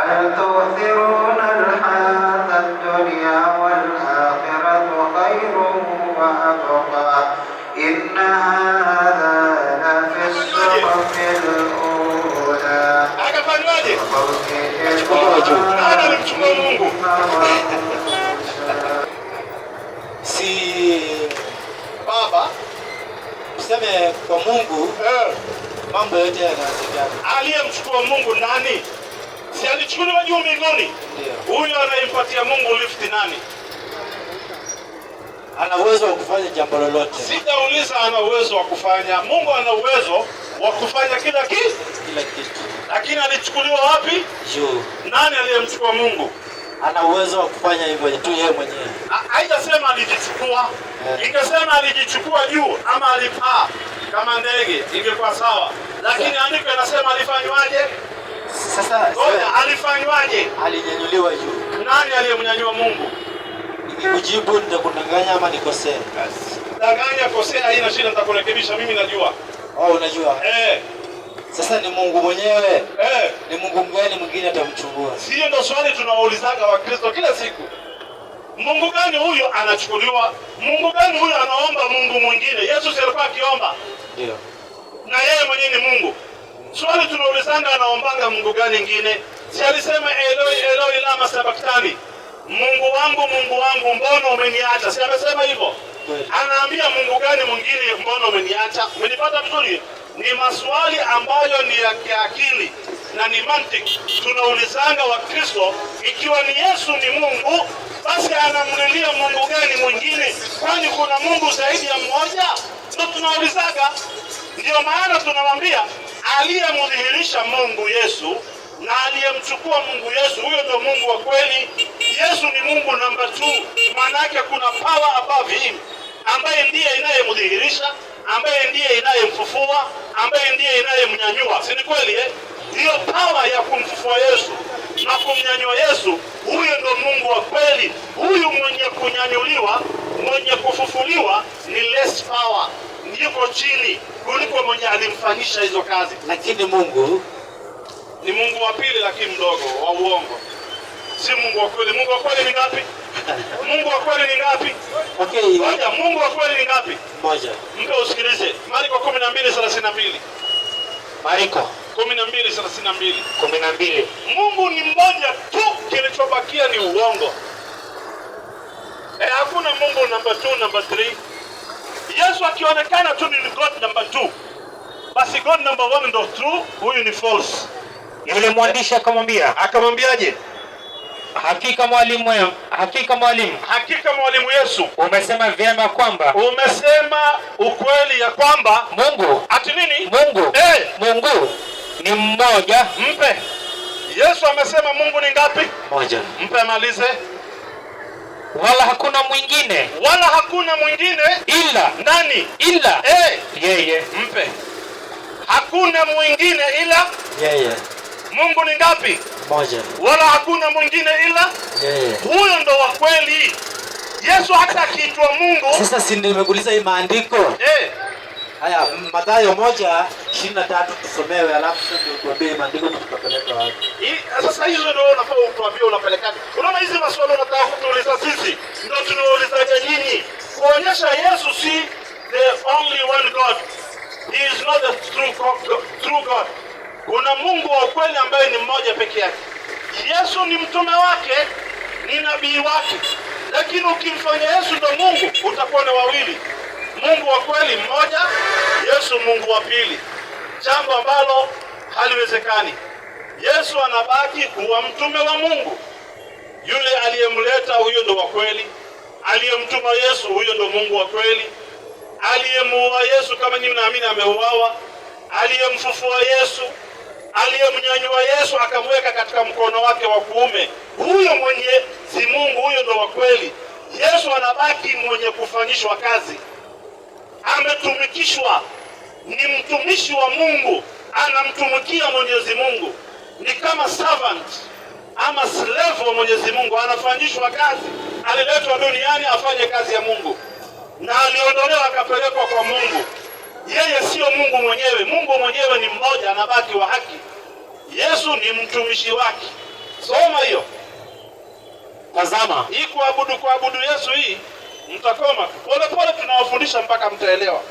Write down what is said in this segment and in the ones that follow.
بل تؤثرون الحياة الدنيا والآخرة خير وأبقى إن هذا لفي الصحف الأولى. Si baba useme kwa Mungu mambo yote yanawezekana. Aliyemchukua Mungu nani? Si alichukuliwa juu mbinguni? Huyo anayempatia Mungu lift nani? Ana uwezo wa kufanya jambo lolote. Sitauliza ana uwezo wa kufanya. Mungu ana uwezo wa kufanya kila kitu. Lakini alichukuliwa wapi? Juu. Nani aliyemchukua Mungu? Ana uwezo wa kufanya hivyo tu yeye mwenyewe. Haijasema alijichukua. Ingesema alijichukua juu ama alipaa kama ndege, ingekuwa sawa. Lakini andiko linasema alifanywaje? Sasa alifanywaje? Alinyanyuliwa juu. Nani aliyemnyanyua Mungu? Kujibu nitakudanganya ama nikosea? Danganya, kosea, haina shida, nitakurekebisha, mimi najua. Unajua? Sasa ni Mungu mwenyewe. Ni Mungu gani mwingine atamchukua? Sio ndo swali tunawaulizaga Wakristo kila siku. Mungu gani huyo anachukuliwa? Mungu gani huyo anaomba Mungu mwingine? Yesu alikuwa akiomba. Ndio. Na yeye mwenyewe ni Mungu. Swali tunaulizanga anaombanga Mungu gani mwingine? Si alisema Eloi Eloi lama sabaktani? Mungu wangu mbona umeniacha? Si amesema hivyo? Anaambia Mungu gani mwingine mbona umeniacha? Umenipata vizuri? Ni maswali ambayo ni ya kiakili na ni mantiki. Tunaulizanga Wakristo, ikiwa ni Yesu ni Mungu, basi anamlilia Mungu gani mwingine? Kwani kuna Mungu zaidi ya mmoja? Ndio tunaulizaga. Ndio maana tunamwambia aliyemdhihirisha Mungu Yesu na aliyemchukua Mungu Yesu, huyo ndio Mungu wa kweli. Yesu ni Mungu namba 2. Maana yake kuna power above him, ambaye ndiye inayemdhihirisha, ambaye ndiye inayemfufua, ambaye ndiye inayemnyanyua. Si ni kweli Hiyo power ya kumfufua Yesu na kumnyanyua Yesu, huyo ndio Mungu wa kweli. Huyu mwenye kunyanyuliwa, mwenye kufufuliwa ni less power, yuko chini kuliko mwenye alimfanyisha hizo kazi. Lakini Mungu ni Mungu wa pili, lakini mdogo wa uongo. Si Mungu wa kweli. Mungu wa kweli ni ngapi? Mungu wa kweli ni ngapi? Moja. Mungu wa kweli ni ngapi? Moja. Mpe usikilize. Marko 12:32. Marko 12:32. 12. Mungu ni mmoja tu, kilichobakia ni uongo. Hakuna Mungu namba 2, namba 3. Yesu akionekana tu ni God namba 2. Basi God namba 1 ndio true, huyu ni false. Yule mwandishi akamwambiaje? Hakika mwalimu Yesu, umesema vyema kwamba, umesema ukweli ya kwamba Mungu ati nini? Mungu ni mmoja. Mpe. Yesu amesema Mungu ni ngapi? Moja. Mpe malize. Wala hakuna mwingine ila nani? Ila yeye. Mpe. Hakuna mwingine ila yeye. Mungu ni ngapi? Moja. Wala hakuna mwingine ila yeye. Huyo ndo wa kweli. Yesu hata akiitwa Mungu. Sasa si nimekuuliza hii maandiko? Haya, Mathayo 1:23 tusomewe, alafu sasa tuambie maandiko tutapeleka wapi? Sasa hizo ndio unafaa utuambie unapelekaje. Unaona hizi maswali unataka kutuuliza sisi, ndio tunaulizaje nyinyi? Kuonyesha Yesu si the only one God. He is not the true God. Kuna Mungu wa kweli ambaye ni mmoja pekee yake. Yesu ni mtume wake, ni nabii wake. Lakini ukimfanya Yesu ndo Mungu, utakuwa na wawili. Mungu wa kweli mmoja, Yesu Mungu wa pili. Jambo ambalo haliwezekani. Yesu anabaki kuwa mtume wa Mungu. Yule aliyemleta huyo ndo wa kweli. Aliyemtuma Yesu huyo ndo Mungu wa kweli. Aliyemuua Yesu kama nyinyi mnaamini ameuawa. Aliyemfufua Yesu, aliyemnyanyua Yesu akamweka katika mkono wake wa kuume, huyo Mwenyezi Mungu, huyo ndo wa kweli. Yesu anabaki mwenye kufanyishwa kazi, ametumikishwa, ni mtumishi wa Mungu, anamtumikia Mwenyezi Mungu, ni kama servant ama slave wa Mwenyezi Mungu, anafanyishwa kazi. Aliletwa duniani afanye kazi ya Mungu na aliondolewa akapelekwa kwa Mungu. Yeye sio Mungu mwenyewe. Mungu mwenyewe ni mmoja, anabaki wa haki. Yesu ni mtumishi wake. Soma hiyo. Tazama, Hii kuabudu Yesu hii mtakoma. Pole pole tunawafundisha mpaka mtaelewa.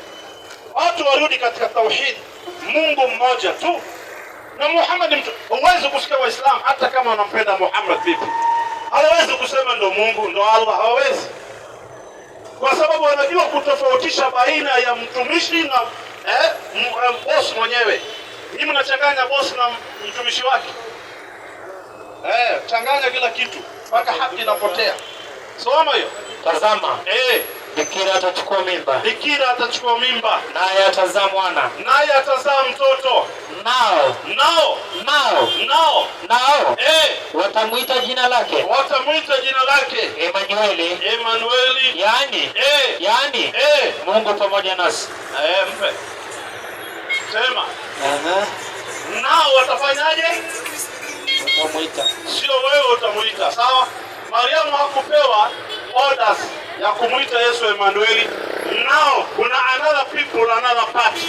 Watu warudi katika tauhid. Mungu mmoja tu. Na Muhammad mtu. Huwezi kusikia Waislamu hata kama wanampenda Muhammad vipi. Hawezi kusema ndo Mungu, ndo Allah, hawezi. Kwa sababu wanajua kutofautisha baina ya mtumishi na boss mwenyewe. Hii mnachanganya boss na mtumishi wake. Changanya kila kitu mpaka haki inapotea. Soma hiyo. Tazama, bikira atachukua mimba. Bikira atachukua mimba. Naye atazaa mwana. Naye atazaa mtoto. Nao watamwita jina lake. Watamwita jina lake Emanueli. Yaani Mungu pamoja nasi. Mpe. Sema. Nao watafanyaje? watamwita. Sio wewe utamuita, sawa? Mariamu hakupewa orders ya kumuita Yesu Emanueli. Now kuna another people, another party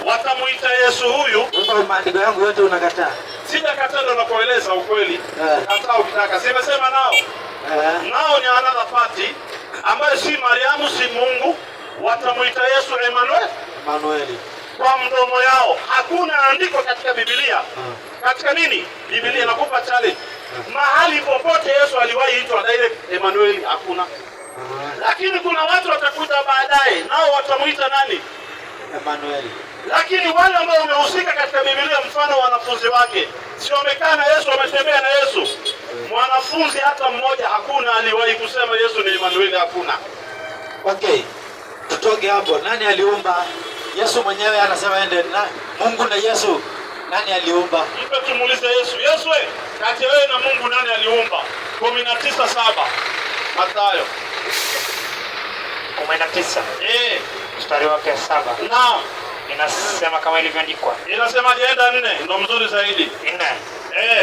watamuita Yesu huyu. Maandiko yangu yote unakataa? Sijakataa, ndo nakueleza ukweli. Hata ukitaka sema nao. Nao ni another party ambaye si Mariamu, si Mungu. Watamuita Yesu Emanueli. Kwa mdomo yao. Hakuna andiko katika Biblia. Katika nini? Biblia inakupa challenge. Mahali popote Yesu aliwahi itwa direct Emanueli hakuna. Lakini kuna watu watakuja baadaye, nao watamuita nani? Emanueli. Lakini wale ambao wamehusika katika Biblia, mfano wanafunzi wake, si wamekaa na Yesu, wametembea na Yesu. Mwanafunzi hata mmoja hakuna aliwahi kusema Yesu ni Emanueli, hakuna. Okay. Tutoke hapo. Nani aliumba? Yesu mwenyewe anasema ende na Mungu na Yesu. Nani aliumba? Mpe tumuulize Yesu. Yesu kati wewe na Mungu nani aliumba? 19:7 Mathayo. 19. Mstari wake 7. Naam. Inasema kama ilivyoandikwa. Inasema jenda 4 ndo mzuri zaidi. 4.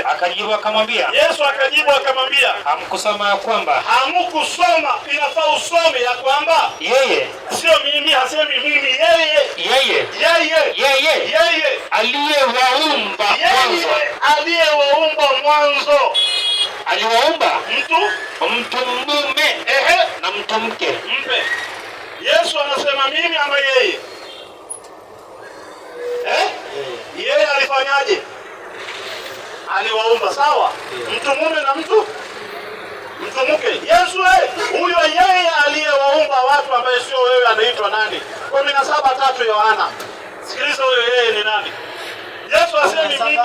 Akajibu akamwambia. Yesu akajibu akamwambia. Hamkusoma ya kwamba? Hamkusoma, inafaa usome ya kwamba yeye. Sio mimi, hasemi mimi, yeye. Yeye aliyewaumba mwanzo. Aliyewaumba mwanzo. Aliwaumba mtu mume na mtu mke. Mpe. Yesu anasema mimi ama yeye? Yeye alifanyaje? Aliwaumba, sawa? Mtu mume na mtu mke. Yesu huyo yeye aliyewaumba watu ambaye sio wewe anaitwa nani? 17:3 Yohana. Sikiliza, huyo yeye ni nani? Yesu asemi mimi.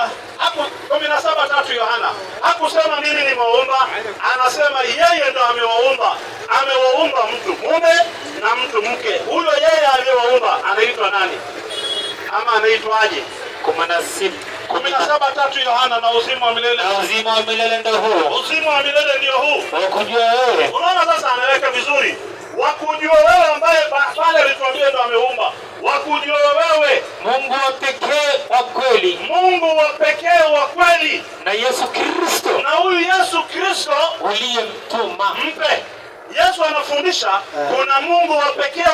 17:3 Yohana. Hakusema mimi nimewaumba, anasema yeye ndo amewaumba. Amewaumba mtu mume na mtu mke. Huyo yeye aliyewaumba anaitwa nani? Ama anaitwaje? 17:3 Yohana. Na uzima wa milele. Na uzima wa milele ndio huo. Uzima wa milele ndio huu. Wakujua wewe. Unaona sasa anaweka vizuri. Wakujua wewe ambaye pale alituambia ndo ameumba. Wakujua wewe. Mungu wa pekee wa kweli. Mungu wa pekee wa kweli. Na Yesu Kristo. Na huyu Yesu Kristo uliyemtuma. Mpe. Yesu anafundisha kuna Mungu wa pekee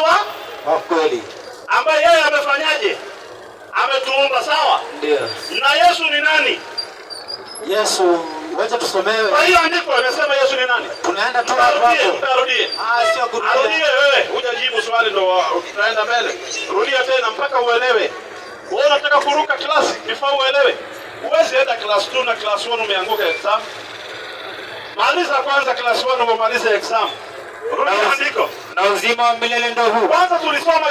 wa kweli. Ambaye yeye amefanyaje? Ametuumba, sawa? Ndio. Na Yesu ni nani? Yesu, wacha tusomewe. Kwa hiyo andiko anasema Yesu ni nani? Tunaenda tu hapo. Arudie. Sio kurudia. Arudie wewe, hujajibu swali ndo tutaenda mbele. Rudia tena mpaka uelewe. Wewe unataka kuruka klasi, before uelewe. Huwezi enda class 2 na class 1 umeanguka exam. Maliza kwanza class 1 umalize exam. Rudia andiko. Na uzima wa milele ndio huu. Kwanza tulisoma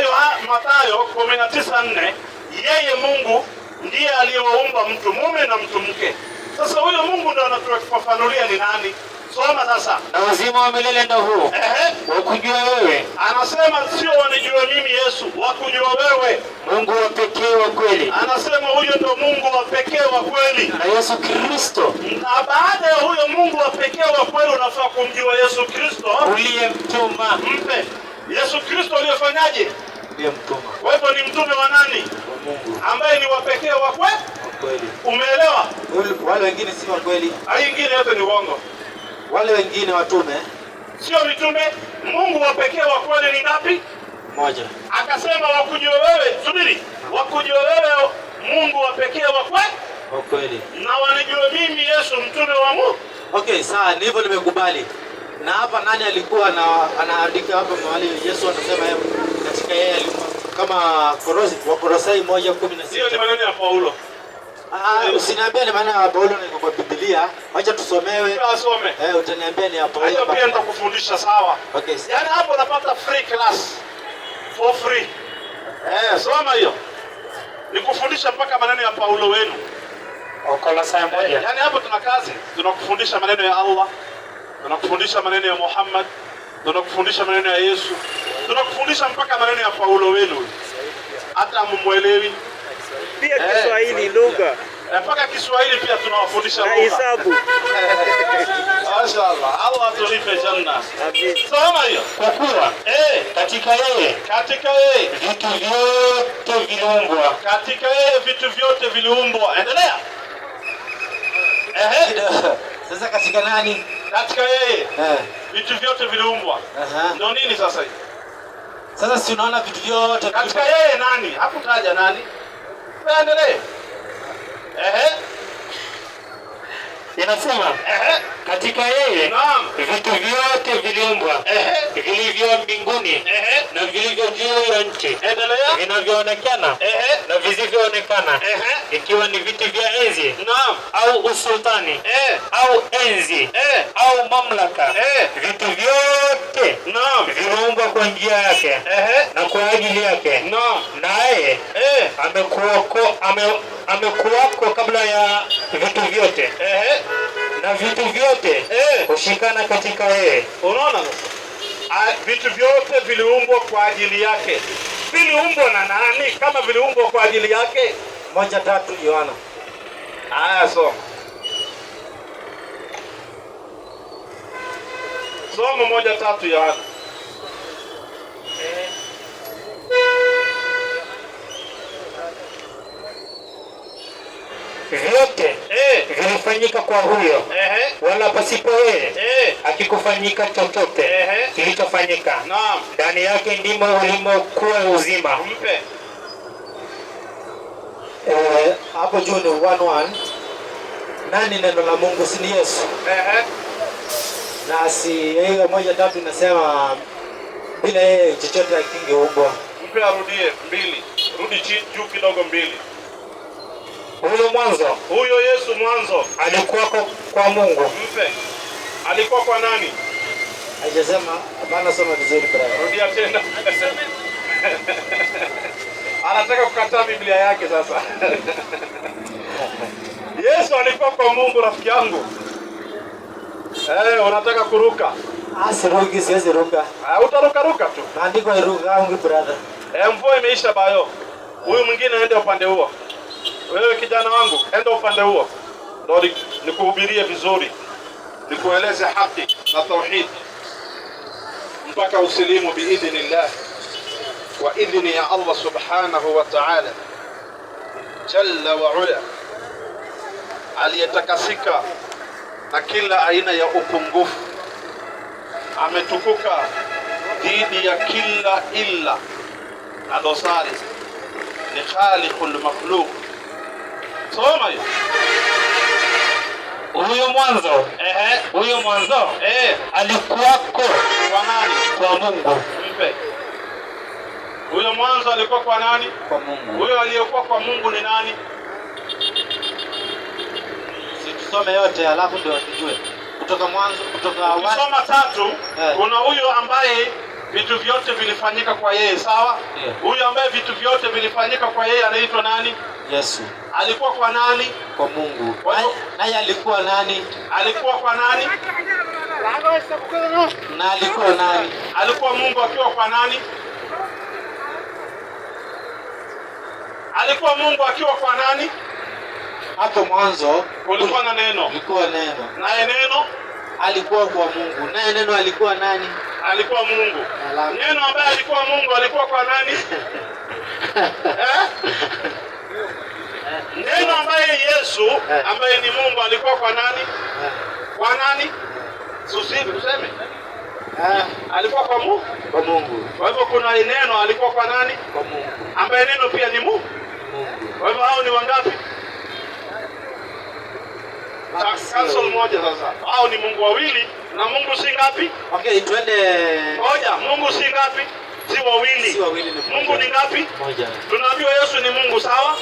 Mathayo 19:4. Yeye Mungu ndiye aliyewaumba mtu mume na mtu mke. Sasa huyo Mungu ndo anatufafanulia ni nani. Soma sasa. Na uzima wa milele ndio huu. Wakujua wewe. Anasema sio wanijua mimi Yesu, wakujua wewe. Mungu wa pekee wa kweli. Anasema huyo ndo Mungu wa pekee wa kweli. Na Yesu Kristo. Na baada ya huyo Mungu wa pekee wa kweli unafaa kumjua Yesu Kristo uliyemtuma. Mpe. Yesu Kristo aliyefanyaje? Ndiye mtuma. Kwa hivyo ni mtume wa nani? Wa Mungu. Ambaye ni wa pekee wa kweli. Umeelewa? Wale wengine si wa kweli. Wengine yote ni uongo. Wale wengine watume sio mitume. Mungu wa pekee wa kweli ni ngapi? Moja. Akasema wakujua wewe, subiri. Wakujua wewe Mungu wa pekee wa Kweli. Na wanijue mimi Yesu mtume wa Mungu. Okay, sawa, ni hivyo nimekubali. Na hapa nani alikuwa anaandika hapa mahali Yesu anasema yeye katika yeye alikuwa kama Wakolosai 1:16. Sio ni maneno ya Paulo. Usiniambie ni maneno ya Paulo na iko kwa Biblia. Acha tusomewe. Asome. Utaniambia ni ya Paulo. Hiyo pia nitakufundisha sawa. Okay. Yaani hapo unapata free class for free. Soma hiyo. Nikufundisha mpaka maneno ya Paulo wenu. Wakolosai 1. Yaani hapo tuna kazi. Tunakufundisha maneno ya Allah. Tunakufundisha maneno ya Muhammad. Tunakufundisha maneno ya Yesu. Tunakufundisha mpaka maneno ya Paulo wenu. Hata mumuelewi. Pia Kiswahili lugha. Mpaka Kiswahili pia tunawafundisha lugha. Na hesabu. Mashaallah. Allah atulipe janna. Amin. Soma hiyo. Kwa kuwa katika yeye vitu vyote viliumbwa. Katika yeye vitu vyote viliumbwa. Endelea. Sasa katika nani? Katika yeye vitu vyote viliumbwa. Ndio nini sasa hivi? Sasa si unaona vitu vyote katika yeye nani? Hakutaja nani? Endelee. Inasema katika yeye Naam. vitu vyote viliumbwa, vilivyo mbinguni na vilivyo juu ya nchi, Endelea. vinavyoonekana na visivyoonekana, ikiwa ni viti vya enzi Naam. au usultani au enzi au mamlaka, vitu vyote Naam. viliumbwa kwa njia yake na kwa ajili yake. Naam. Naye amekuwako kabla ya vitu vyote, na vitu vyote hushikana katika yeye. Unaona sasa? Vitu vyote viliumbwa kwa ajili yake. Viliumbwa na nani kama viliumbwa kwa ajili yake? 1:3 Yohana. Soma. Soma 1:3 Yohana. Vyote vilifanyika kwa huyo, wala pasipo yeye hakikufanyika chochote kilichofanyika. Naam. Ndani yake ndimo ulimokuwa uzima. Mpe. Hapo juu ni 1:1. Nani neno la Mungu si ni Yesu? Na si hiyo 1:3 inasema bila yeye chochote hakingeumbwa. Mpe arudie 2. Rudi chini juu kidogo 2. Huyo mwanzo, Huyo Yesu mwanzo alikuwa kwa Mungu. Mpe. Alikuwa kwa nani? Haijasema, hapana, soma vizuri brother. Rudia tena. Anataka kukataa Biblia yake sasa. Yesu alikuwa kwa Mungu rafiki yangu. Unataka kuruka? Siruki, siwezi ruka. Utaruka tu. Maandiko iruka yangu brother. Mvua imeisha bayo. Huyu mwingine aende upande huo. Wewe kijana wangu, enda upande huo. Ndio nikuhubirie vizuri. Nikueleze haki na tauhid. Mpaka usilimu biidhnillah. Wa idhni ya Allah subhanahu wa ta'ala. Jalla wa ula. Aliyetakasika na kila aina ya upungufu. Ametukuka dhidi ya kila illa na dosari. Ni khaliqul makhluq. Soma hiyo. Huyo mwanzo, alikuwako Kwa nani? kwa Mungu. Mpe. Huyo mwanzo alikuwa kwa nani? Kwa Mungu. Huyo aliyekuwa kwa Mungu ni nani? Si tusome yote alafu ndio tujue. Kutoka mwanzo, kutoka awali. Ukisoma 3, kuna huyo ambaye vitu vyote vilifanyika kwa yeye, sawa? Huyo ambaye vitu vyote vilifanyika kwa yeye anaitwa nani? Yesu. Alikuwa kwa nani? Kwa Mungu. Naye alikuwa nani? Alikuwa kwa nani? Na alikuwa nani? Alikuwa Mungu akiwa kwa nani? Alikuwa Mungu akiwa kwa nani? Hapo mwanzo Kulikuwa na neno. kulikuwa neno. Naye neno Alikuwa kwa Mungu. Naye neno alikuwa nani? alikuwa Mungu. Neno ambaye alikuwa Mungu alikuwa kwa nani? Neno ambaye Yesu ambaye ni Mungu alikuwa kwa nani? Kwa nani? Susibi tuseme. Alikuwa kwa Mungu. Kwa Mungu. Kwa hivyo kuna neno alikuwa kwa nani? Kwa Mungu. Ambaye neno pia ni Mungu. Mungu. Kwa hivyo hao ni wangapi? Cancel moja sasa. Hao ni Mungu wawili na Mungu si ngapi? Okay, twende Moja. Mungu si ngapi? Si wawili. Si wawili ni Mungu ni ngapi? moja. Tunaambiwa Yesu ni Mungu, sawa?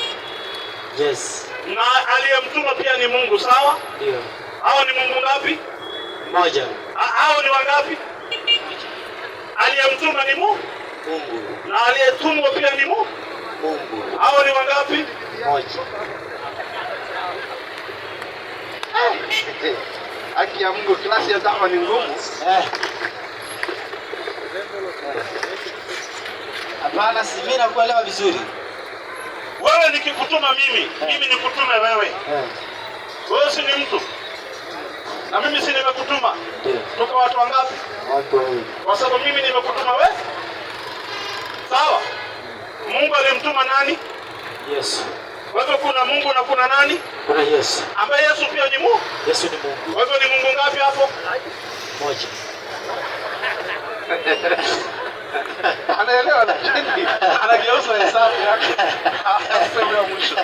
Yes. Na aliyemtuma pia ni Mungu, sawa? Ndio. Hao ni Mungu ngapi? Moja. Hao ni wangapi? Aliyemtuma ni Mungu na aliyetumwa pia ni Mungu. Hao ni wangapi? Moja. Haki ya Mungu, klasi ya dawa ni ngumu. Hapana, si mimi nakuelewa vizuri. Wewe nikikutuma mimi nikutume wewe. Wewe si ni mtu. Na mimi si nimekutuma. Tuko watu wangapi? Watu wawili. Kwa sababu mimi nimekutuma wewe. Sawa? Mungu alimtuma nani? Yesu. Kwa hivyo kuna Mungu na kuna nani? Kuna Yesu. Ambaye Yesu pia ni Mungu. Yesu ni Mungu. Kwa hivyo ni Mungu ngapi hapo? Moja. Anaelewa lakini anageuza hesabu yake. Hapo mwisho.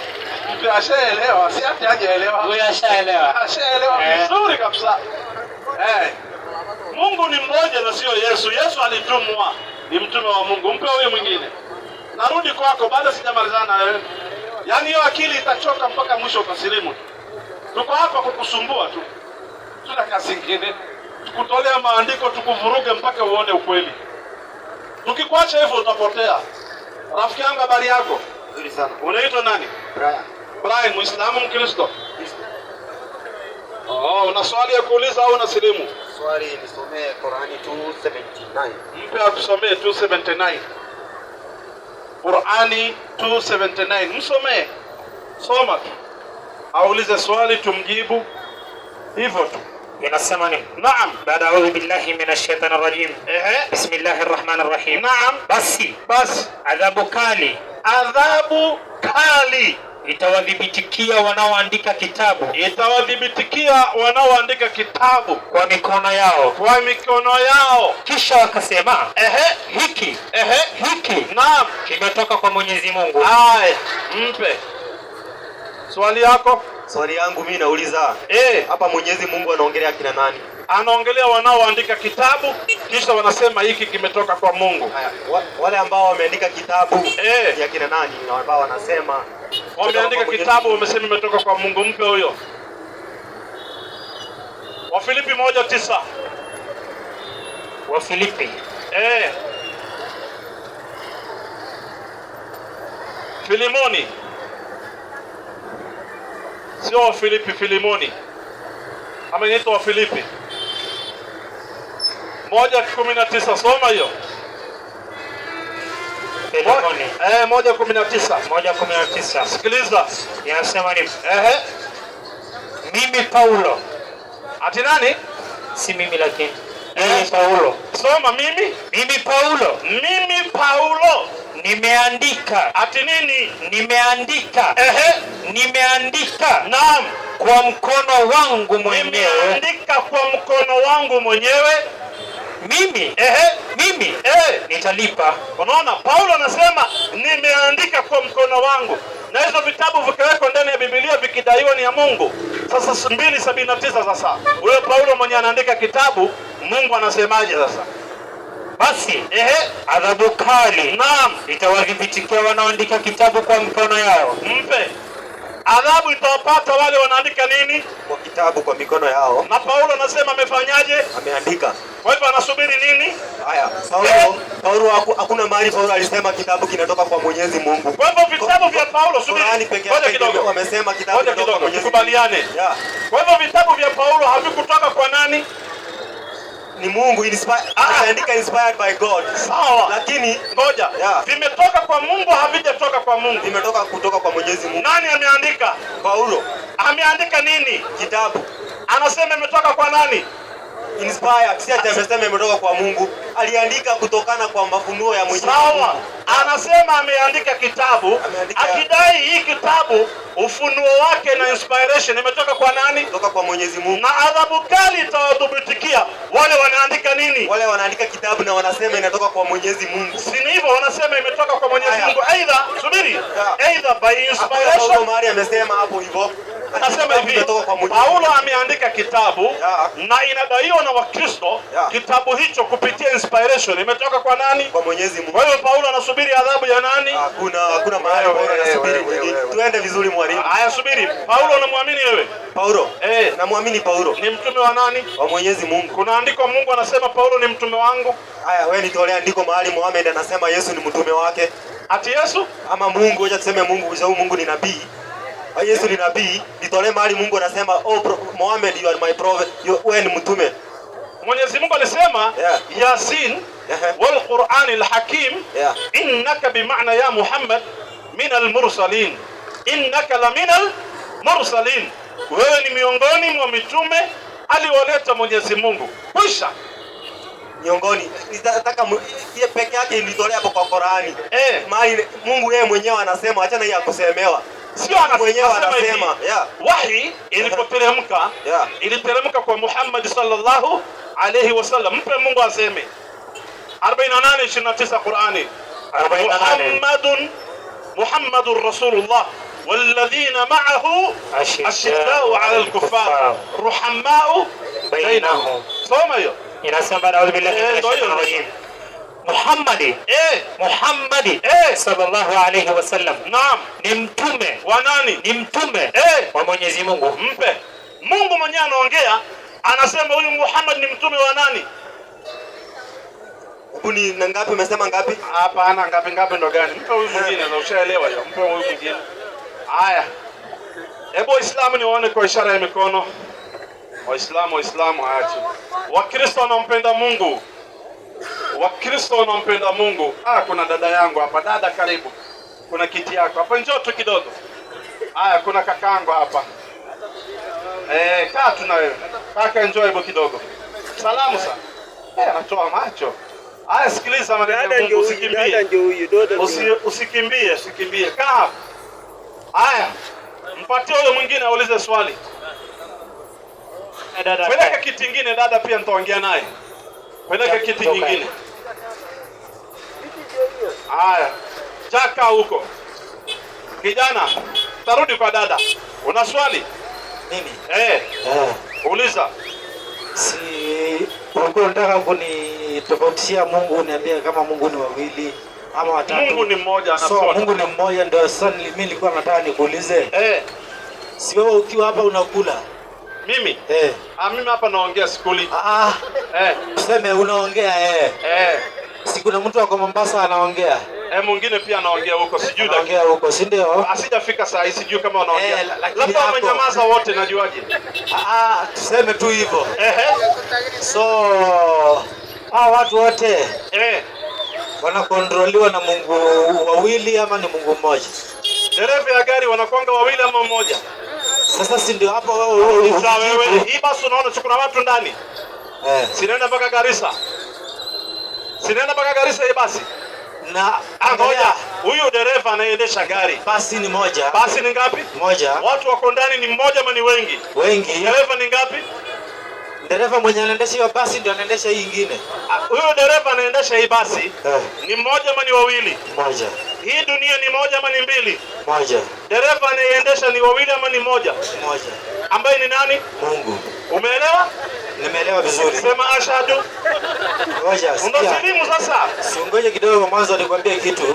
Mtu ashaelewa, si ati hajaelewa. Wewe ashaelewa. Ashaelewa vizuri kabisa. Mungu ni mmoja na sio Yesu. Yesu alitumwa, ni mtume wa Mungu. Mpe huyu mwingine. Narudi kwako baada sijamalizana na wewe. Yaani hiyo akili itachoka mpaka mwisho utasilimu. Tuko hapa kukusumbua tu. Tuna kazi nyingine. Tukutolea maandiko tukuvuruge mpaka uone ukweli. Tukikuacha hivyo utapotea. Rafiki yangu, habari yako? Nzuri sana. Unaitwa nani? Brian. Brian, Muislamu Mkristo? Una swali ya kuuliza au unasilimu? Swali nisomee Qurani 2:79. Mpe akusomee 2:79. Qurani 2:79. Msomee. Soma tu. Aulize swali tumjibu. Hivyo tu. Inasema nini? Naam. Baada a'udhu billahi minash shaitani rajim. Bismillahir rahmanir rahim. Naam. Basi adhabu kali itawadhibitikia wanaoandika kitabu kwa mikono yao. Kisha wakasema hiki Naam. kimetoka kwa Mwenyezi Mungu. Haya, mpe swali yako. Swali yangu mimi nauliza, hapa Mwenyezi Mungu anaongelea kina nani? Anaongelea wanaoandika kitabu, kisha wanasema hiki kimetoka kwa Mungu. Haya, wale ambao wameandika kitabu ya kina nani na ambao wanasema wameandika kitabu wamesema imetoka kwa Mungu? Mpe huyo. Wafilipi 1:9. Wafilipi Filimoni, sio Wafilipi, Filimoni. Ama inaitwa Wafilipi 1:19. Soma hiyo. Filimoni 1:19. Sikiliza. Yanasema nini? Mimi Paulo. Ati nani? Si mimi lakini. Mimi Paulo. Soma mimi. Mimi Paulo. Nimeandika. Ati nini? Nimeandika. Nimeandika. Naam. Kwa mkono wangu mwenyewe. Nimeandika kwa mkono wangu mwenyewe. Mimi nitalipa. Unaona, Paulo anasema nimeandika kwa mkono wangu, na hizo vitabu vikawekwa ndani ya Biblia vikidaiwa ni ya Mungu. Sasa 2:79. Sasa huyo Paulo mwenye anaandika kitabu, Mungu anasemaje sasa? Basi adhabu kali naam itawadhibitikia wanaoandika kitabu kwa mikono yao. Mpe adhabu itawapata wale wanaandika nini? Kwa kitabu kwa mikono yao. Na Paulo anasema amefanyaje? Ameandika. Kwa hivyo anasubiri nini? Haya, Paulo hakuna mahali Paulo alisema kitabu kinatoka kwa Mwenyezi Mungu. Kwa hivyo vitabu vya Paulo, subiri kidogo, wamesema kitabu kinatoka kwa Mwenyezi Mungu. Tukubaliane. Kwa hivyo vitabu vya Paulo havikutoka kwa nani? Ni Mungu ameandika inspired by God. Sawa. Lakini ngoja. Vimetoka kwa Mungu, havijatoka kwa Mungu. Vimetoka kutoka kwa Mwenyezi Mungu. Nani ameandika? Paulo. Ameandika nini? Kitabu. Anasema imetoka kwa nani? Inspired. Si atasema imetoka kwa Mungu. Aliandika kutokana kwa mafunuo ya Mwenyezi Mungu. Sawa. Anasema ameandika kitabu. Akidai hii kitabu ufunuo wake na inspiration imetoka kwa nani? Kutoka kwa Mwenyezi Mungu. Na adhabu kali itawadhibitikia wale wanaandika nini? Wale wanaandika kitabu na wanasema inatoka kwa Mwenyezi Mungu. Si ni hivyo, wanasema imetoka kwa Mwenyezi Mungu. Aidha, subiri. Aidha by inspiration. Paulo Mari amesema hapo hivyo. Nasema hivi, Paulo ameandika kitabu na inadaiwa na Wakristo kitabu hicho kupitia inspiration imetoka kwa nani? Kwa Mwenyezi Mungu. Kwa hiyo Paulo anasubiri adhabu ya nani? Hakuna mahali Paulo anasubiri. Tuende vizuri mwalimu. Haya, subiri. Paulo unamwamini wewe? Paulo? Namwamini Paulo. Ni mtume wa nani? Wa Mwenyezi Mungu. Kuna andiko Mungu anasema Paulo ni mtume wangu? Haya, wewe nitolea andiko mahali Muhammad anasema Yesu ni mtume wake. Ati Yesu? Ama Mungu, acha tuseme Mungu kwa sababu Mungu ni nabii. Yesu ni nabii. Nitolee mahali Mungu anasema Muhammad you are my prophet. Wewe ni mtume. Mwenyezi Mungu alisema Yasin wal Qur'an al Hakim innaka bimaana ya Muhammad min al mursalin. Innaka la min al mursalin. Wewe ni miongoni mwa mitume alioleta Mwenyezi Mungu. Kisha miongoni nataka yeye peke yake nitolea hapo kwa Qur'ani. Mahali Mungu yeye mwenyewe anasema, achana yeye akusemewa. Sio mwenyewe anasema. Wahi ilipoteremka iliteremka kwa Muhammad sallallahu alayhi wasallam. Mpe Mungu aseme 48:29 Qur'ani. Muhammadur Rasulullah والذين معه أشداء على الكفار رحماء بينهم. سوما hiyo inasema a'udhu billahi minash shaitanir rajim. Muhammad sallallahu alayhi wasallam. Naam, ni mtume wa nani? Ni mtume wa Mwenyezi Mungu. Mpe Mungu mwenyewe anaongea, anasema huyu Muhammad ni mtume wa nani? Ni ngapi umesema ngapi? Hapana, ngapi ndo gani? Mpe huyu mwingine na ushaelewa hiyo. Mpe huyu mwingine. Haya. Hebu Waislamu niwaone kwa ishara ya mikono. Waislamu aje. Wakristo wanampenda Mungu. Wakristo wanampenda Mungu. Kuna dada yangu hapa. Dada karibu. Kuna kiti yako hapa, njoo tu kidogo. Haya, kuna kakangu hapa. Kaa tu na wewe. Kaka, njoo hebu kidogo. Salamu sana. Anatoa macho. Haya, sikiliza maneno ya Mungu, usikimbie. Usikimbie. Kaa. Haya. Mpatie huyo mwingine aulize swali. Peleka kiti kingine, dada pia nitaongea naye. Peleka kiti kingine. Haya. Chaka huko. Kijana, tarudi kwa dada. Una swali? Mimi? Uliza. Si ulikuwa unataka kunitofautishia Mungu, niambie kama Mungu ni wawili ama watatu? Mungu ni mmoja, so Mungu ni mmoja, ndio sasa mimi nilikuwa nataka nikuulize. Si wewe ukiwa hapa unakula? Mimi? Mimi hapa naongea sikuli. Tuseme unaongea Si kuna mtu wako Mombasa anaongea? Mwingine pia anaongea huko, sijui anaongea huko, si ndio? Asijafika saa hii, sijui kama wanaongea. Labda wamenyamaza wote, najuaje? Tuseme tu hivyo. So watu wote wanakontroliwa na Mungu wawili ama ni Mungu mmoja? Dereva ya gari wanakuanga wawili ama mmoja? Sasa si ndio hapo wewe hii basi unaona kuna watu ndani. Sinaenda mpaka Garissa. Hii basi. Na ngoja, huyu dereva anaendesha gari. Basi ni moja. Basi ni ngapi? Moja. Watu wako ndani ni mmoja ama ni wengi? Wengi. Dereva ni ngapi? Dereva mwenye anaendesha hiyo basi ndio anaendesha hii nyingine. Huyu dereva anaendesha hii basi ni mmoja ama ni wawili? Moja. Hii dunia ni moja ama ni mbili? Moja. Dereva anaendesha ni wawili ama ni moja? Moja. Ambaye ni nani? Mungu. Umeelewa? Nimeelewa vizuri. Sema ashhadu. Ngoja. Unasilimu sasa? Ngoja kidogo mwanzo nikwambie kitu.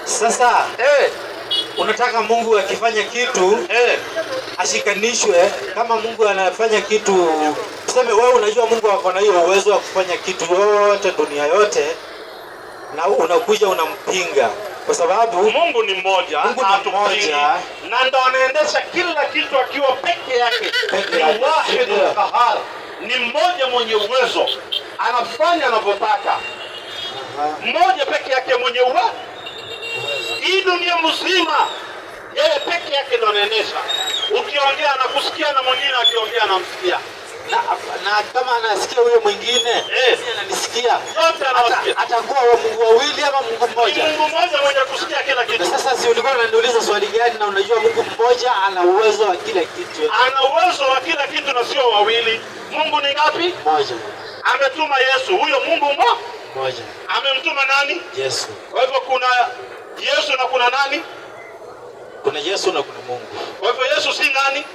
Sasa unataka Mungu akifanya kitu ashikanishwe kama Mungu anafanya kitu. Tuseme wewe unajua Mungu ako na hiyo uwezo wa kufanya kitu yote dunia yote, na unakuja unampinga kwa sababu Mungu ni mmoja, na ndo anaendesha kila kitu akiwa peke yake. Ni wahid qahar, ni mmoja mwenye uwezo, anafanya anavyotaka. Mmoja peke yake mwenye uwezo. Hii dunia mzima yeye peke yake ndo anaendesha. Ukiongea anakusikia na mwingine akiongea anamsikia. Na kama anasikia huyo mwingine ananisikia. Yote anasikia. Atakuwa wa Mungu wawili ama Mungu mmoja? Mungu mmoja mwenye kusikia kila kitu. Sasa si ulikuwa unaniuliza swali gani? Na unajua Mungu mmoja ana uwezo wa kila kitu. Ana uwezo wa kila kitu na sio wawili. Mungu ni ngapi? Mmoja. Ametuma Yesu, huyo Mungu Kuna Yesu na kuna Mungu. Kwa hivyo Yesu si nani?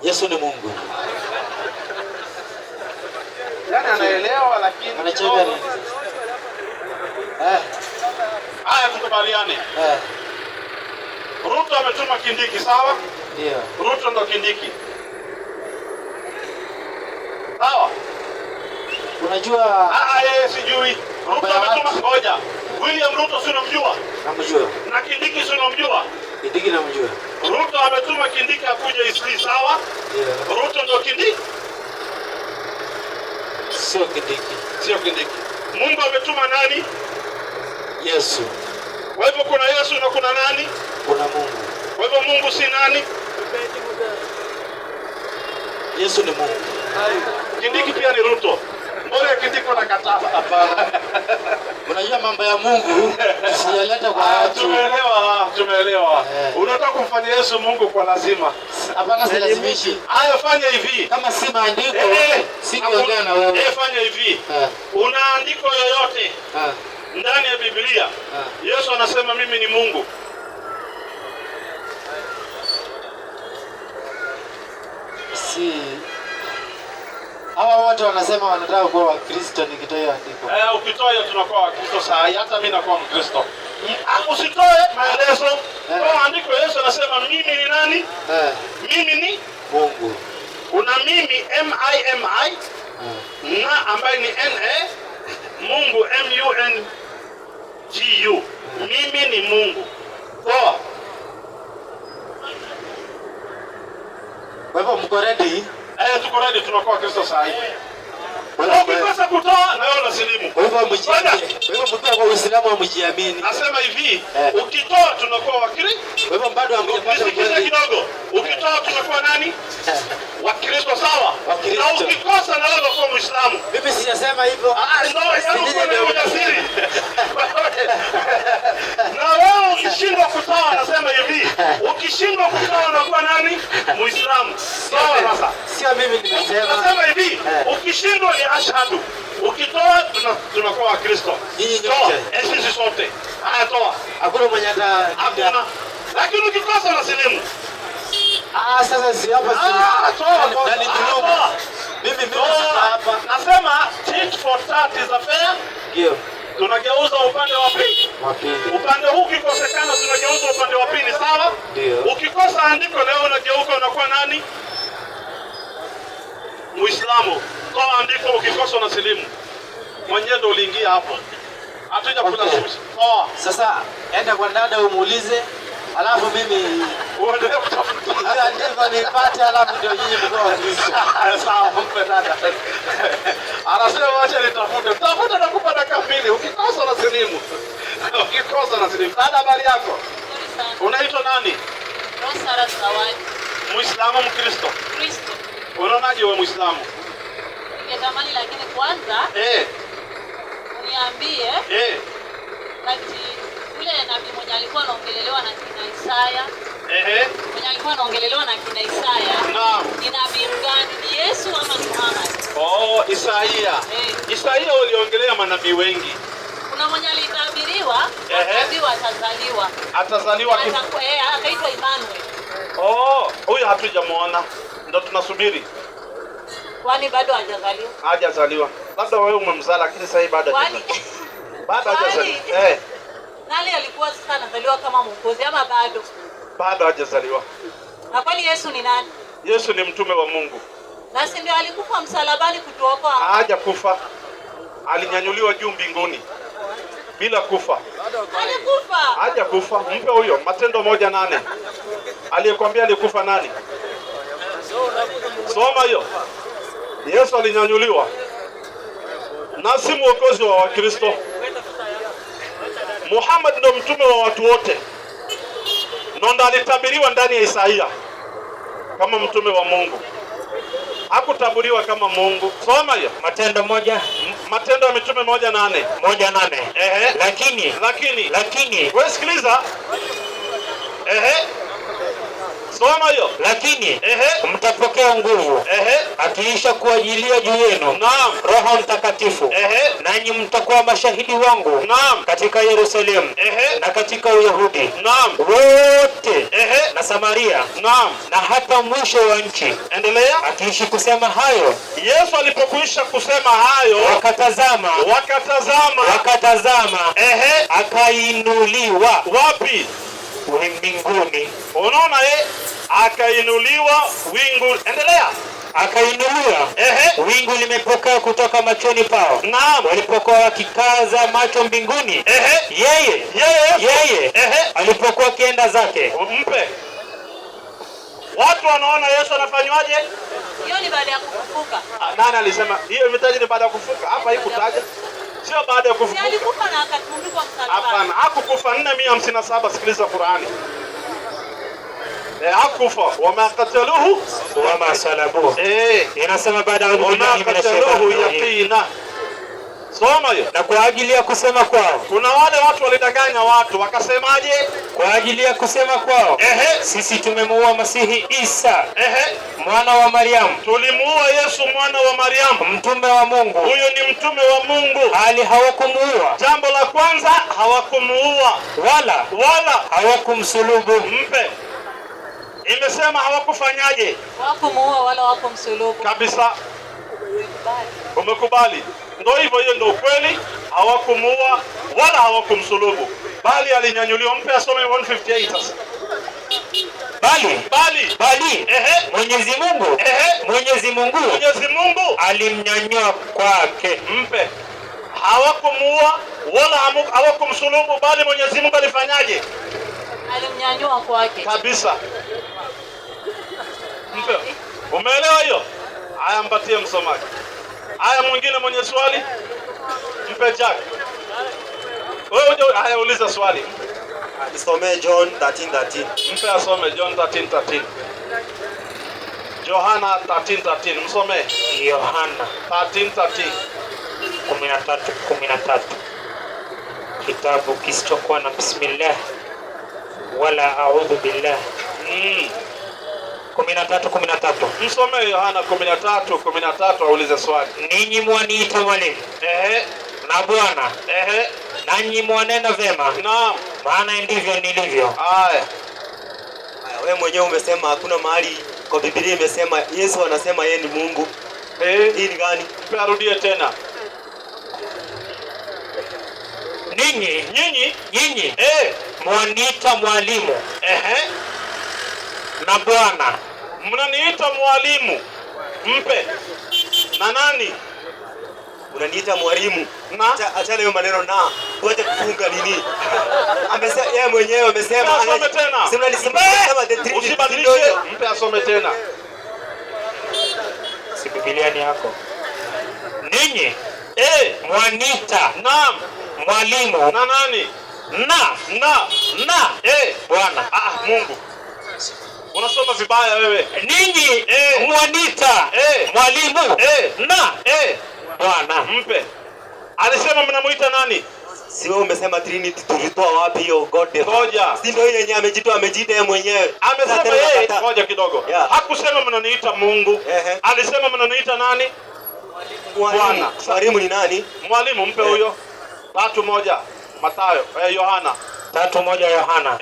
Yesu ni Mungu. Yaani anaelewa lakini Anacheka nini? Haya, tukubaliane. Ruto ametuma Kindiki, sawa? Ndio. Ruto ndo Kindiki. Sawa? Unajua Yeye sijui. Ruto ametuma ngoja. William Ruto si unamjua? namjua. Na Kindiki si unamjua? Kindiki namjua. Ruto ametuma Kindiki akuja Eastleigh, sawa? Ndio. Ruto ndo Kindiki? Sio Kindiki. Sio Kindiki. Mungu ametuma nani? Yesu. Kwa hivyo kuna Yesu na kuna nani? Kuna Mungu. Kwa hivyo Mungu si nani? Yesu ni Mungu. Kindiki pia ni Ruto. Mbona Kindiki wanakataa? Hapana. Unajua mambo ya Mungu usiyaleta kwa watu. Tumeelewa. Unataka kumfanya Yesu Mungu kwa lazima. Hapana, si lazimishi. Haya, fanya hivi. Kama si maandiko, singeongea na wewe. Fanya hivi. Una andiko yoyote ndani ya Biblia Yesu anasema mimi ni Mungu? Si hawa wote wanasema wanataka kuwa Wakristo, nikitoa hiyo andiko. Ukitoa hiyo tunakuwa Wakristo saa hii, hata mimi nakuwa Mkristo. Usitoe maelezo. Kwa andiko Yesu anasema mimi ni nani? Mimi ni Mungu. Una mimi M-I-M-I na ambaye ni N-A, Mungu M-U-N-G-U. Mimi ni Mungu. Toa. Kwa hivyo mko ready? Tuko ready, tunakuwa Kristo saa hii. Ukikosa kutoa na wewe unasilimu. Kwa hivyo mjiamini. Kwa hivyo mkiwa kwa Uislamu mjiamini. Nasema hivi, ukitoa tunakuwa Wakristo. Kwa hivyo bado hamjapata ukweli kidogo. Ukitoa tunakuwa nani? Wakristo, sawa? Wakristo. Na ukikosa na wewe unakuwa Muislamu. mimi sijasema hivyo. Ujasiri. Na wewe ukishindwa kutoa nasema hivi, ukishindwa kutoa unakuwa nani? Muislamu. Sawa sasa. Sio mimi nimesema. Nasema hivi, ukishindwa ni ashhadu. Ukitoa tunakuwa Wakristo. Nyinyi nyote. Sisi sote. Haya, toa. Hakuna mwenye Hakuna. Lakini ukikosa unasilimu. Sasa si hapa si. Toa. Nani dhulumu? Mimi sasa hapa. Nasema tit for tat is a fair. Ndio. Tunageuza upande wa pili. Upande huu ukikosekana tunageuza upande wa pili, sawa? Ndio. Ukikosa andiko leo unageuka unakuwa nani? Muislamu. Toa andiko, ukikosa unasilimu. Mwenyewe ndo uliingia hapo. Hatuja kula sushi. Toa. Sasa enda kwa dada umuulize, alafu mimi uendelee kutafuta. Hiyo ndivyo nipate, alafu ndio nyinyi mko wa Kristo. Sawa, mpe dada. Anasema acha nitafute. Tafuta na kupa dakika mbili. Ukikosa unasilimu. Ukikosa unasilimu. Dada, habari yako? Unaitwa nani? Rosara Zawadi. Muislamu, Mkristo? Kristo. Unaonaje wewe Muislamu? Ningetamani lakini kwanza uniambie kati yule nabii mmoja alikuwa anaongelelewa na kina Isaya. Mmoja alikuwa anaongelelewa na kina Isaya. Naam. Ni nabii mgani? Ni Yesu ama Muhammad? Isaia. Isaia waliongelea manabii wengi. Kuna mmoja alitabiriwa, atabiwa atazaliwa. Atazaliwa akaitwa Emmanuel. Huyu hatujamuona. Ndio tunasubiri. Kwani bado hajazaliwa? Hajazaliwa. Labda wewe umemzaa lakini sasa bado hajazaliwa. Bado hajazaliwa. Nani alikuwa sasa anazaliwa kama mwokozi ama bado? Bado hajazaliwa. Na kwani Yesu ni nani? Yesu ni mtume wa Mungu. Na si ndio alikufa msalabani kutuokoa? Hajakufa. Alinyanyuliwa juu mbinguni. Bila kufa. Alikufa. Hajakufa. Mpe huyo Matendo 1:8. Aliyekwambia alikufa nani? Soma hiyo. Yesu alinyanyuliwa. Na si mwokozi wa Wakristo. Muhammad ndo mtume wa watu wote. Ndo alitabiriwa ndani ya Isaia kama mtume wa Mungu. Hakutabiriwa kama Mungu. Soma hiyo. Matendo ya Mitume 1:8. Lakini. Wewe sikiliza. Soma hiyo. Lakini mtapokea nguvu akiisha kuajilia juu yenu Roho Mtakatifu, nanyi mtakuwa mashahidi wangu katika Yerusalemu na katika Uyahudi wote na Samaria na hata mwisho wa nchi. Endelea. Akiishi kusema hayo, Yesu alipokwisha kusema hayo, wakatazama akainuliwa. Wapi? Mbinguni. Unaona akainuliwa wingu. Endelea. Akainuliwa, wingu limepokea kutoka machoni pao. Walipokuwa wakikaza macho mbinguni, yeye alipokuwa kienda zake. Mpe. Watu wanaona Yesu anafanywaje? Hiyo ni baada ya kufufuka. Nani alisema hiyo imetaja ni baada ya kufufuka? Hapa haikutaja. Sio baada ya kufufuka. Si alikufa na akatundikwa msalabani. Hapana, hakukufa 457. Sikiliza Qur'ani. Hakufa. Wama qataluhu wama salabuhu. Inasema baada ya yaqina. Soma hiyo. Na kwa ajili ya kusema kwao, kuna wale watu walidanganya watu wakasemaje? Kwa ajili ya kusema kwao, sisi tumemuua Masihi Isa, mwana wa Mariamu. Tulimuua Yesu mwana wa Mariamu, mtume wa Mungu. Huyo ni mtume wa Mungu. Hali hawakumuua. Jambo la kwanza, hawakumuua wala hawakumsulubu. Mpe. Imesema hawakufanyaje? Hawakumuua wala hawakumsulubu. Kabisa. Umekubali? Ndio hivyo, hiyo ndio kweli. Hawakumuua wala hawakumsulubu, bali alinyanyuliwa. Mpe asome 158 sasa. Bali Mwenyezi Mungu alimnyanyua kwake. Mpe. Hawakumuua wala hawakumsulubu, bali Mwenyezi Mungu alifanyaje? Alimnyanyua kwake. Kabisa. Mpe. Umeelewa hiyo? Haya, mpatie msomaji. Haya, mwingine mwenye swali? Mpe Jack. Wewe haya, uliza swali. Nisome John 13:13. Mpe asome John 13:13. Yohana 13:13. Msome. Yohana 13:13. 13:13. Kitabu kisichokuwa na bismillah wala a'udhu billah. 13:13. Msome Yohana 13:13, aulize swali. Ninyi mwaniita mwalimu na Bwana, nanyi mwanena vema, naam, maana ndivyo nilivyo. Haya, wewe mwenyewe umesema hakuna mahali kwa Biblia imesema Yesu anasema yeye ni Mungu. Hii ni gani? Arudie tena. Nyinyi mwaniita mwalimu na Bwana. Mnaniita mwalimu. Mpe. Na nani? Unaniita mwalimu. Na achana hiyo maneno na. Tuache kufunga nini? Amesema yeye mwenyewe amesema. Asome tena. Sema the Trinity. Usibadilishe. Mpe asome tena. Si Biblia ni yako. Ninyi mwaniita naam mwalimu na nani? Na Bwana. Mungu. Unasoma vibaya wewe. Ninyi mwaniita mwalimu na Bwana. Mpe. Alisema mnamuita nani? Si wewe umesema Trinity, tulitoa wapi hiyo God? Ngoja. Si ndio yeye yenyewe amejitoa, amejiita yeye mwenyewe. Amesema yeye, ngoja kidogo. Hakusema mnaniita Mungu. Alisema mnaniita nani? Bwana. Mwalimu ni nani? Mwalimu, mpe huyo. 3:1 Mathayo, Yohana. 3:1 Yohana.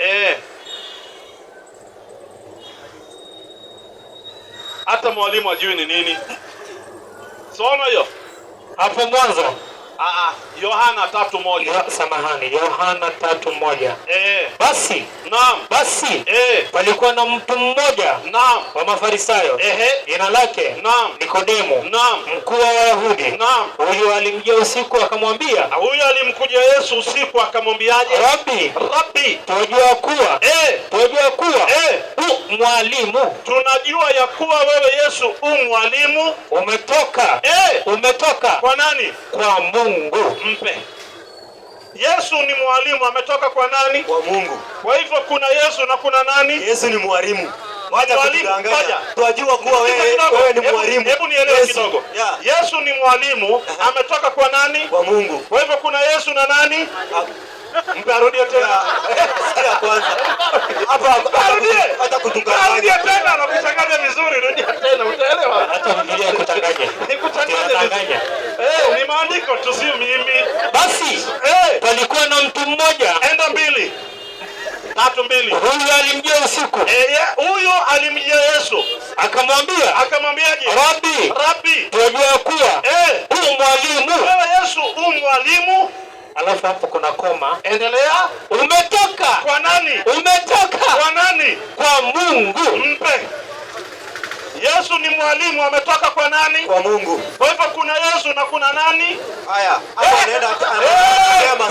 Hata mwalimu ajui ni nini. Soma hiyo. Hapo mwanzo. Yohana 3:1. Samahani, Yohana 3:1. Basi, naam, basi, palikuwa na mtu mmoja, naam, wa Mafarisayo, jina lake, naam, Nikodemo, naam, mkuu wa Wayahudi. Naam. Huyo alimjia usiku akamwambia, huyo alimkuja Yesu usiku akamwambiaje? Rabbi, tunajua kuwa mwalimu. Tunajua ya kuwa wewe Yesu mwalimu. Umetoka kwa nani? Kwa Mungu. Mpe. Yesu ni mwalimu, ametoka kwa nani? Kwa Mungu. Kwa hivyo kuna Yesu na kuna nani? Yesu ni mwalimu. Wacha kudanganya. Tunajua kuwa wewe ni mwalimu. Hebu nielewe kidogo. Yesu ni mwalimu, ametoka kwa nani? Kwa Mungu. Kwa hivyo kuna Yesu na nani? Mpe arudie tena. Sikia kwanza. Hapa Arudie. hata kutukana. Arudie tena na kuchanganya vizuri. Rudia tena utaelewa. Hata Biblia kuchanganya. Nikuchanganya vizuri. Ni maandiko tu si mimi. Basi palikuwa na mtu mmoja. Enda 2. 3 2. Huyu alimjia usiku. Huyu alimjia Yesu. Akamwambiaje? Rabbi. Tunajua kuwa huyu mwalimu. Wewe Yesu mwalimu. Alafu hapo kuna koma. Endelea. Umetoka. Kwa nani? Umetoka. Kwa nani? Kwa Mungu. Mpe. Yesu ni mwalimu, ametoka kwa nani? Kwa Mungu. Kwa hivyo kuna Yesu na kuna nani? Haya, hapa anaenda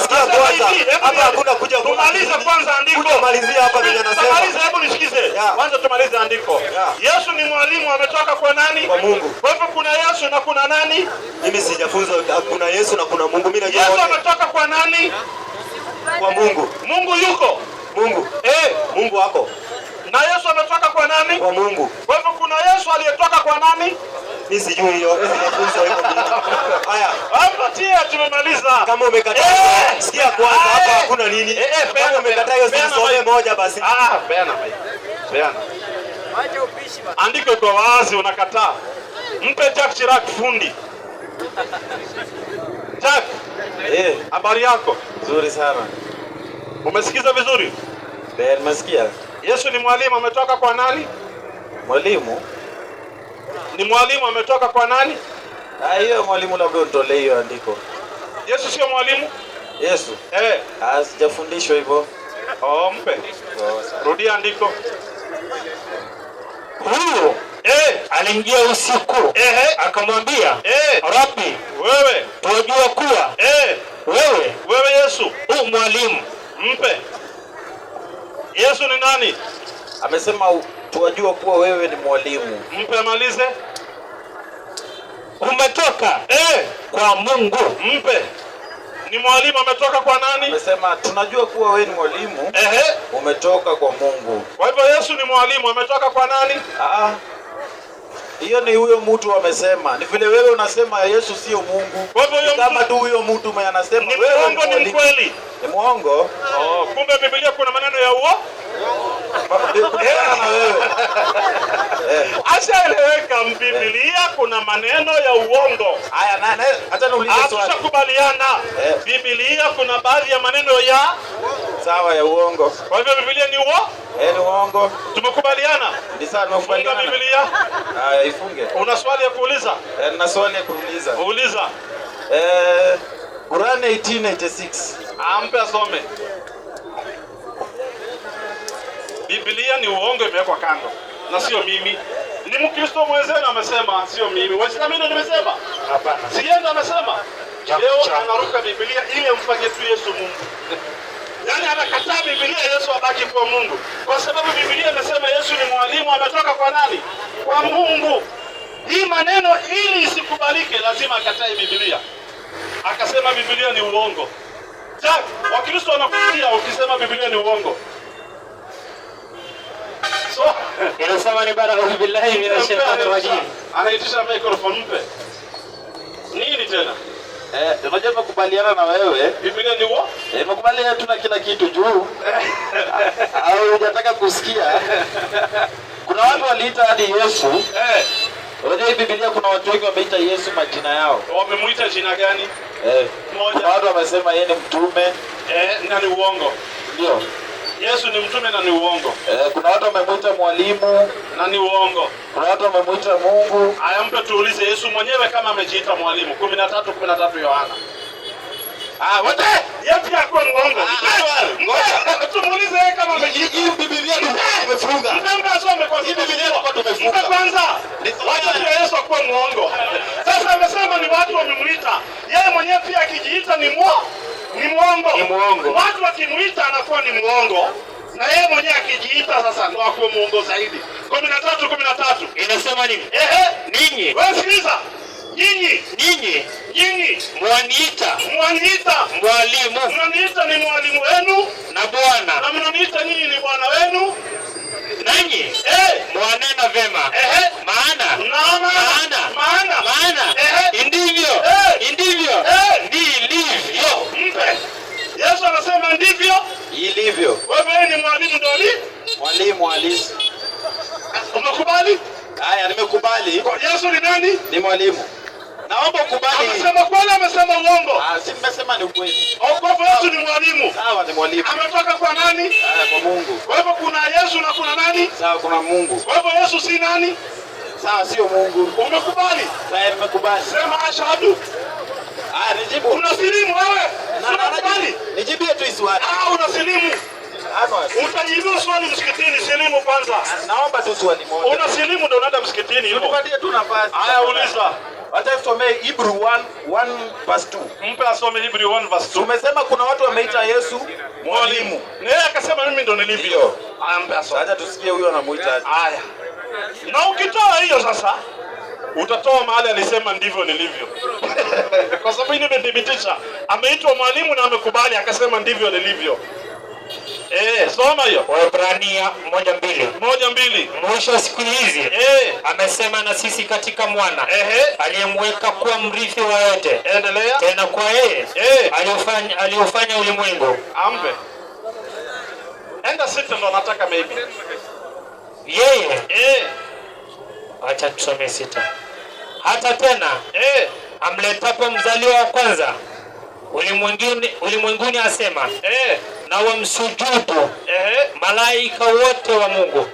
sikia kwanza. Hapa hakuna kuja tumalize kwanza andiko. Tumalizia hapa vile anasema. Tumalize, hebu nisikize. Kwanza tumalize andiko. Yesu ni mwalimu, ametoka kwa nani? Kwa Mungu. Kwa hivyo kuna Yesu na kuna nani? Mimi sijafunza kuna Yesu na kuna Mungu. Mimi najua Yesu ametoka kwa nani? Kwa Mungu. Mungu yuko. Mungu. Mungu wako. Na Yesu ametoka kwa nani? Kwa Mungu. Kwa hivyo kuna Yesu aliyetoka kwa nani? Mimi sijui hiyo. Sijafunza hivyo. Haya, hapa tia tumemaliza. Kama umekataa, sikia kwanza hapa hakuna nini. Kama umekataa hiyo sisome moja basi. Peana. Acha upishi basi. Andiko kwa wazi unakataa. Mpe Jack Chirac fundi. Jack. Habari yako? Nzuri sana. Umesikiza vizuri? Nimesikia. Yesu ni mwalimu, ametoka kwa nani? Mwalimu? Ni mwalimu, ametoka kwa nani? Hiyo mwalimu labda utolee hiyo andiko. Yesu sio mwalimu? Yesu? Sijafundishwa hivyo. Mpe. Rudia andiko. Huyu alimjia usiku. Akamwambia, Rabbi, wewe tunajua kuwa wewe Yesu mwalimu. Mpe. Yesu ni nani? Amesema tuwajua kuwa wewe ni mwalimu. Mpe malize. Umetoka kwa Mungu. Mpe. Ni mwalimu, ametoka kwa nani? Amesema tunajua kuwa wewe ni mwalimu. Umetoka kwa Mungu. Kwa hivyo Yesu ni mwalimu, ametoka kwa nani? Hiyo ni huyo mtu amesema. Ni vile wewe unasema Yesu sio Mungu. Kwa hivyo kama tu huyo mtu mwenye anasema ni wewe ni mwalimu. Ni mkweli. Ni mwongo. Kumbe Biblia kuna maneno ya uongo. Na wewe. Ashaeleweka, Biblia kuna maneno ya uongo. Haya, hata niulize swali. Tushakubaliana. Biblia kuna baadhi ya maneno ya sawa ya uongo. Kwa hivyo Biblia ni uongo? Ni uongo. Tumekubaliana? Ni sawa, tumekubaliana. Funga Biblia. Haya, ifunge. Una swali ya kuuliza? Nina swali ya kuuliza. Uuliza. Quran 18:86. Ampe asome. Biblia ni uongo, imewekwa kando. Na sio mimi. Ni Mkristo mwenzenu amesema, sio mimi. Waislamu ndio nimesema? Hapana. Sienda amesema. Leo anaruka Biblia ili amfanye tu Yesu Mungu. Yaani anakataa Biblia Yesu abaki kwa Mungu. Kwa sababu Biblia inasema Yesu ni mwalimu, ametoka kwa nani? Kwa Mungu. Hii maneno ili isikubalike lazima akatae Biblia. Akasema Biblia ni uongo. Jack, Wakristo wanakutia ukisema Biblia ni uongo. So, inasema ni baraka billahi minash shaitani rajim. Anaitisha microphone mpe. Nini tena? Unajua nimekubaliana na wewe. Biblia ni uongo? Nimekubaliana tu na kila kitu juu. Au hujataka kusikia? Kuna watu waliita hadi Yesu. Unajua hii Biblia kuna watu wengi wameita Yesu majina yao. Wamemuita jina gani? Kuna watu wamesema yeye ni mtume. Na ni uongo. Ndio. Yesu ni mtume na ni uongo. Kuna watu wamemuita mwalimu na ni uongo. Kuna watu wamemuita Mungu. Haya, mpe tuulize Yesu mwenyewe kama amejiita mwalimu. 13:13 Yohana. Wote yepi yako uongo. Ngoja tumuulize kama amejiita. Hii Biblia tumefunga. Ndio asome kwa hii Biblia tumefunga. Kwanza wacha pia Yesu akuwe muongo. Sasa amesema ni watu wamemuita. Yeye mwenyewe pia akijiita ni muongo. Ni muongo. Watu wakimuita anakuwa ni muongo. Na yeye mwenyewe akijiita sasa ndo akuwe muongo zaidi. 13:13 inasema nini? Ninyi. Wewe sikiliza. Nyinyi mwaniita mwalimu. Mnaniita ni mwalimu wenu na Bwana. Na mnaniita nyinyi ni Bwana wenu. Nanyi mwanena vema. Maana ndivyo nilivyo. Yesu anasema ndivyo. Wewe ni mwalimu ndio ni? Mwalimu halisi. Umekubali? Haya, nimekubali. Yesu ni nani? Ni mwalimu. Naomba ukubali. Amesema kweli, amesema uongo? Si nimesema ni ukweli. Kwa hivyo Yesu ni mwalimu. Sawa, ni mwalimu. Ametoka kwa nani? Kwa Mungu. Kwa hivyo kuna Yesu na kuna nani? Sawa, kuna Mungu. Kwa hivyo Yesu si nani? Sawa, sio Mungu. Umekubali? Sawa, nimekubali. Sema ashhadu. Nijibu. Unasilimu wewe? Unakubali? Nijibie tu swali. Unasilimu. Utajibiwa swali msikitini, silimu kwanza. Naomba tu swali moja. Unasilimu ndio unaenda msikitini hivyo. Unipatie tu nafasi. Haya, uliza. Wacha tusomee Hebrew 1:2. Mpe asome Hebrew 1:2. Tumesema kuna watu wameita Yesu mwalimu. Na yeye akasema mimi ndo nilivyo. Haya, mpe asome. Acha tusikie huyo anamuita. Haya. Na ukitoa hiyo sasa utatoa mahali alisema ndivyo nilivyo. Kwa sababu nimethibitisha ameitwa mwalimu na amekubali akasema ndivyo nilivyo. Soma hiyo. Waebrania 1:2. Mwisho siku hizi amesema na sisi katika mwana aliyemweka kuwa mrithi wa yote. Endelea. Tena kwa yeye aliofanya ulimwengu. Ambe. Enda sita ndo nataka maybe. Yeye. Acha tusome 6. Hata tena amletapo mzaliwa wa kwanza ulimwenguni asema na wamsujudu malaika wote wa Mungu.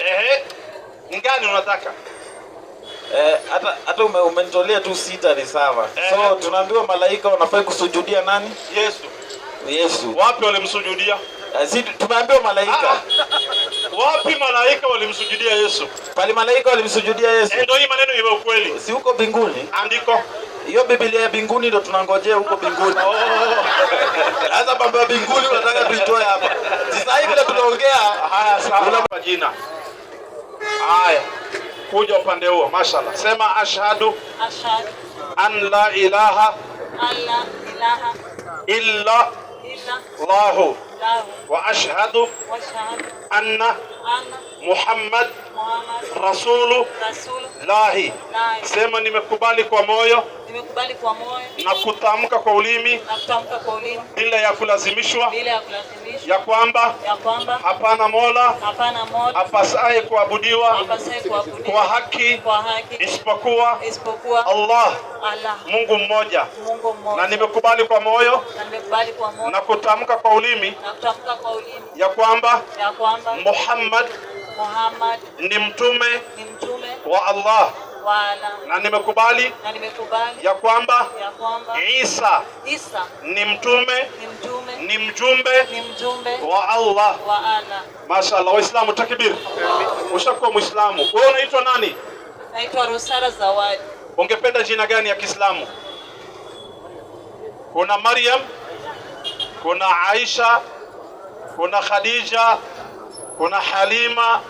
Ngani unataka? Hata umenitolea tu 6 ni sawa. So tunaambiwa malaika wanafai kusujudia nani? Yesu. Wapi walimsujudia? Si tumeambiwa malaika. Wapi malaika walimsujudia Yesu? Pale malaika walimsujudia Yesu. Ndio hii maneno iwe ukweli. Si huko mbinguni? Andiko. Hiyo Biblia ya mbinguni ndio tunangojea huko mbinguni. Sasa mambo ya mbinguni unataka tuitoe hapa. Sasa hivi ndio tunaongea. Haya, sawa. Kwa jina. Haya. Kuja upande huo. Mashallah. Sema ashhadu an la ilaha illa Allah wa ashhadu anna Muhammad Rasulullah. Sema nimekubali kwa moyo na kutamka kwa ulimi bila ya kulazimishwa ya kwamba hapana mola apasaye kuabudiwa kwa haki isipokuwa Allah Mungu mmoja, na nimekubali kwa moyo na kutamka kwa ulimi ya kwamba Muhammad ni mtume wa Allah, na nimekubali ya kwamba Isa ni mtume ni mjumbe wa Allah. Mashaallah. Waislamu takbir. Ushakuwa Muislamu. Wewe unaitwa nani? Naitwa Rusara Zawadi. Ungependa jina gani ya Kiislamu? Kuna Maryam, kuna Aisha, kuna Khadija, kuna Halima,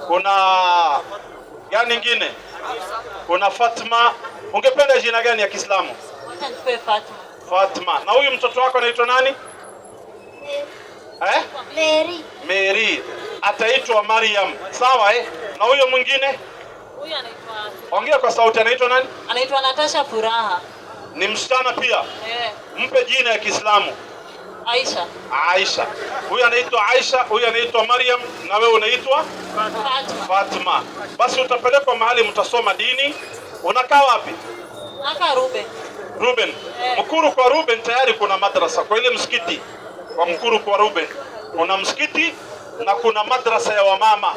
kuna gani nyingine? Kuna Fatma. Ungependa jina gani ya Kiislamu? Nipe Fatma. Fatma. Na huyu mtoto wako anaitwa nani? Mary. Ataitwa Maryam. Sawa Na huyo mwingine? Huyu anaitwa. Ongea kwa sauti, anaitwa nani? Anaitwa Natasha Furaha. Ni msichana pia? Mpe jina ya Kiislamu. Aisha. Huyu anaitwa Aisha, huyu anaitwa Maryam, na wewe unaitwa Fatma. Basi utapelekwa mahali mtasoma dini. Unakaa wapi? Nakaa Ruben. Mkuru kwa Ruben tayari kuna madrasa. Kwa ile msikiti kwa Mkuru kwa Ruben kuna msikiti na kuna madrasa ya wamama.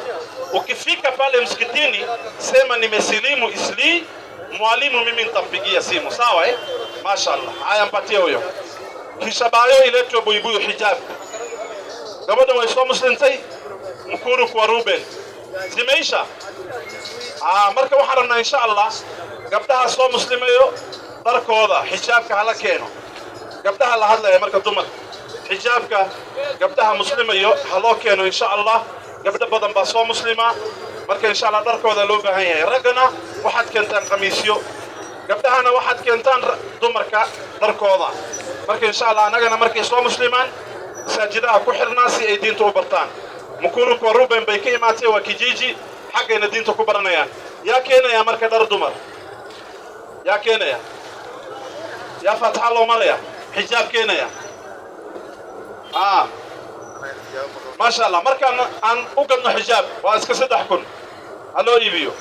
Ukifika pale msikitini sema nimesilimu mwalimu mimi nitampigia simu. Sawa Mashaallah. Haya, mpatie huyo. Kisha bayo iletwe buibuyu hijab. Gabadha Waislamu Muslimtai Mkuru kwa Ruben. Zimeisha? Marka waxaan rabnaa insha Allah gabdhaha soo muslimayo darkooda xijaabka hala keeno. Gabdhaha la hadlaya marka dumar xijaabka gabdhaha muslimayo haloo keeno insha Allah. Gabdha badan baa soo muslima marka insha Allah darkooda loo baahan yahay. Ragana waxaad keentaan qamiisyo, gabdhahana waxaad keentaan dumarka darkooda. Marka insha Allah anagana markay soo muslimaan masaajidaha ku xirnaa si ay diinta u bartaan. Mkuru kwa Ruben bay ka imaatay waa kijiji xaqayna diinta ku baranayaan. Yaa keenaya marka dhar dumar? Yaa keenaya? Yaa Fatha loo maraya? Xijaab keenaya? ما شاء الله مركان أن أقدنا حجاب وأسك سدح كن هلو يبيو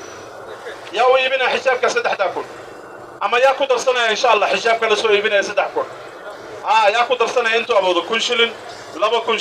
يا يبينا حجاب كسدح تكون أما ياكو درسنا إن شاء الله حجاب كلا سو يبينا سدح كن ياكو درسنا أنتوا أبوذ كل شلن لما كن